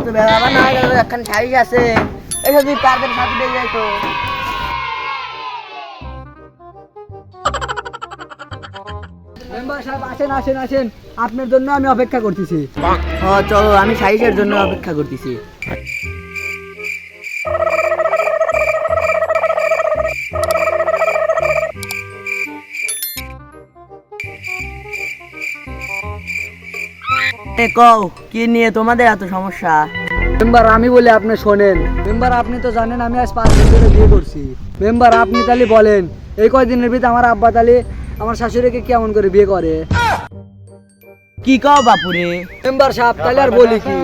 তো বেলা আবার না গেল একখান সাইজ আছে এই যদি কারদের সাথে দিয়ে যাই তো মেম্বার সাহেব আসেন আসেন আসেন, আপনার জন্য আমি অপেক্ষা করতেছি। হ্যাঁ চলো, আমি সাইজের জন্য অপেক্ষা করতেছি। কও কি নিয়ে তোমাদের এত সমস্যা? মেম্বার আমি বলি আপনি শোনেন। মেম্বার আপনি তো জানেন আমি আজ 5 দিন ধরে বিয়ে করছি। মেম্বার আপনি তাহলে বলেন এই কয়দিনের ভিতরে আমার আব্বা তাহলে আমার শাশুড়িকে কেমন করে বিয়ে করে? কি কও বাপুরে? মেম্বার সাহেব তাহলে আর বলি কি?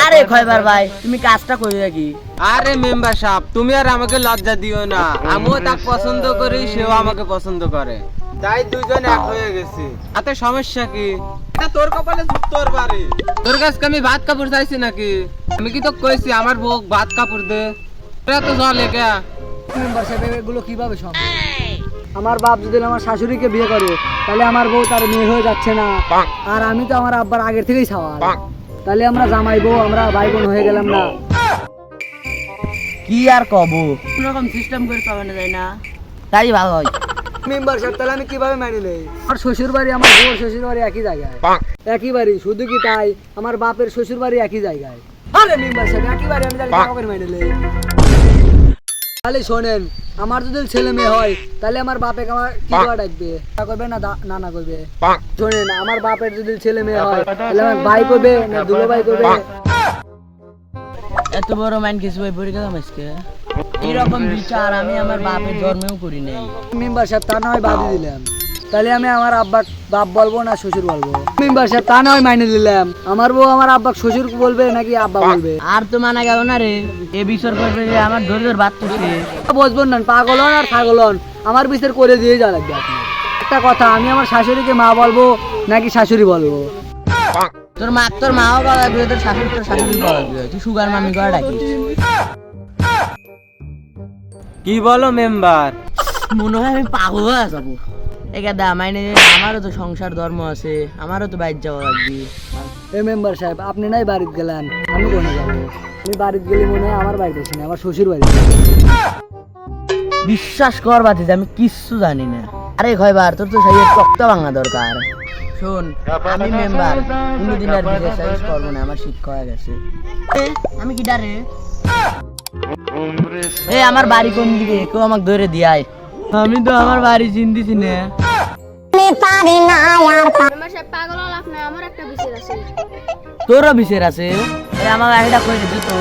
আরে খয়বার ভাই তুমি কাজটা করে রাখি। আরে মেম্বার সাহেব তুমি আর আমাকে লজ্জা দিও না, আমিও তাকে পছন্দ করি, সেও আমাকে পছন্দ করে, তাই দুজন এক হয়ে গেছি। তাতে সমস্যা কি? এটা তোর কপালে তোর বাড়ি, তোর কাছে আমি ভাত কাপড় চাইছি নাকি? আমি কি তো কইছি আমার বউ ভাত কাপড় দে? তোরা তো জলে কে? মেম্বার সাহেব এগুলো কিভাবে সম্ভব? আমার বাপ যদি আমার শাশুড়িকে বিয়ে করে তাহলে আমার বউ তার মেয়ে হয়ে যাচ্ছে না? আর আমি তো আমার আব্বার আগের থেকেই ছাওয়াল, তাহলে আমরা জামাই বউ আমরা ভাই বোন হয়ে গেলাম না? কি আর কব, কোন রকম সিস্টেম করে পাবানো যায় না, তাই ভালো হয়। মেম্বার সাহেব তাহলে আমি কিভাবে মেনে নেই? আমার শ্বশুর বাড়ি আমার বউর শ্বশুর বাড়ি একই জায়গায়, একই বাড়ি, শুধু কি তাই আমার বাপের শ্বশুর বাড়ি একই জায়গায়। আরে মেম্বার সাহেব একই বাড়ি, আমি তাহলে কিভাবে মেনে নেই? তাহলে শোনেন, আমার যদি ছেলে মেয়ে হয় তাহলে আমার বাপেকে আমার কি করে ডাকবে? করবে না নানা করবে? শোনেন, আমার বাপের যদি ছেলে মেয়ে হয় তাহলে আমার ভাই করবে না দুলো ভাই করবে? এত বড় মাইন্ড কিছু ভাই পড়ে গেলাম আজকে। এইরকম বিচার আমি আমার বাপের জন্মেও করি নাই। মেম্বার সাহেব তা না হয় বাদই দিলাম, তাহলে আমি আমার আব্বা বাপ বলবো না শ্বশুর বলবো? মেম্বার সাহেব তা না হয় মাইনে দিলাম, আমার বউ আমার আব্বা শ্বশুর বলবে নাকি আব্বা বলবে? আর তো মানা গেল না রে, এ বিচার করবে যে আমার ধরে ধরে বাদ তুলছে। বুঝবেন না, পাগল হন আর ছাগল হন, আমার বিচার করে দিয়ে যা লাগবে আপনি। একটা কথা, আমি আমার শাশুড়িকে মা বলবো নাকি শাশুড়ি বলবো? তোর মাও গলা দিবে, তোর শাশুড়ি গলা দিবে, তুই সুগার মামি গলা ডাকিস। কি বলো মেম্বার? মনে হয় আমি পাগল হয়ে যাবো। একা মাইনে আমারও তো সংসার ধর্ম আছে, আমারও তো বাইর যাওয়া লাগবে। এ মেম্বার সাহেব আপনি নাই বাড়িতে গেলেন, আমি কোনে যাবো? আমি বাড়িতে গেলে মনে হয় আমার বাড়িতে আসি না, আমার শ্বশুর বাড়ি। বিশ্বাস কর বাতি যে আমি কিচ্ছু জানি না। আরে খয়বার তোর তো সেই তক্তা ভাঙা দরকার। শোন, আমি মেম্বার কোনোদিন আর বিদেশ সাইজ করবো না, আমার শিক্ষা হয়ে গেছে। আমি কি ডারে? এ আমার বাড়ি কোন দিকে, কেউ আমাকে ধরে দিয়ায়। আমি তো আমার বাড়ি চিনতেছি না। তোরও বিশের আছে? আমার গাড়িটা কই দিত তো।